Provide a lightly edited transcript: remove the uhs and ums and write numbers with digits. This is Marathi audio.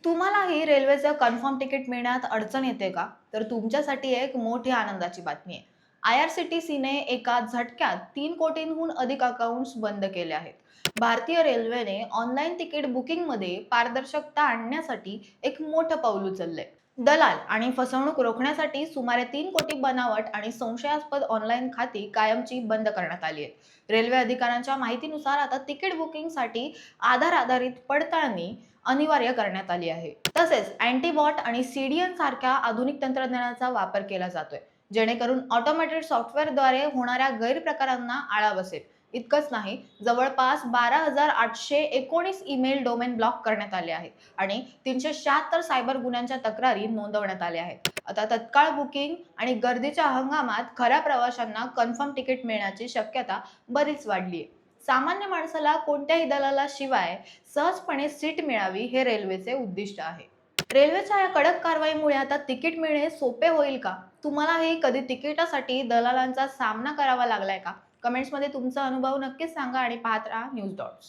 तुम्हालाही रेल्वेचं कन्फर्म तिकीट मिळण्यात अडचण येते का? तर तुमच्यासाठी एक मोठी आनंदाची बातमी आहे. IRCTCने एका झटक्यात 3 कोटींहून अधिक अकाउंट्स बंद केले आहेत. भारतीय रेल्वेने ऑनलाईन तिकीट बुकिंगमध्ये पारदर्शकता आणण्यासाठी एक मोठं पाऊल उचललंय. दलाल आणि फसवणूक रोखण्यासाठी सुमारे 3 कोटी बनावट आणि संशयास्पद ऑनलाईन खाती कायमची बंद करण्यात आली आहेत. रेल्वे अधिकाऱ्यांच्या माहितीनुसार आता तिकीट बुकिंगसाठी आधार आधारित पडताळणी अनिवार्य करण्यात आली आहे. तसेच अँटीबॉट आणि CDN सारख्या आधुनिक तंत्रज्ञानाचा वापर केला जातोय, जेणेकरून ऑटोमॅटेड सॉफ्टवेअरद्वारे होणाऱ्या गैरप्रकारांना आळा बसेल. इतकंच नाही, जवळपास 12,819 ईमेल डोमेन ब्लॉक करण्यात आले आहेत आणि 376 सायबर गुन्ह्यांच्या तक्रारी नोंदवण्यात आल्या आहेत. आता तत्काळ बुकिंग आणि गर्दीच्या हंगामात खऱ्या प्रवाशांना कन्फर्म तिकीट मिळण्याची शक्यता बरीच वाढली आहे. सामान्य माणसाला कोणत्याही दलालाशिवाय सहजपणे सीट मिळावी हे रेल्वेचे उद्दिष्ट आहे. रेल्वेच्या या कडक कारवाईमुळे आता तिकीट मिळणे सोपे होईल का? तुम्हालाही कधी तिकिटासाठी दलालांचा सामना करावा लागलाय का? कमेंट्समध्ये तुमचा अनुभव नक्कीच सांगा आणि पाहत राहा न्यूज डॉट्स.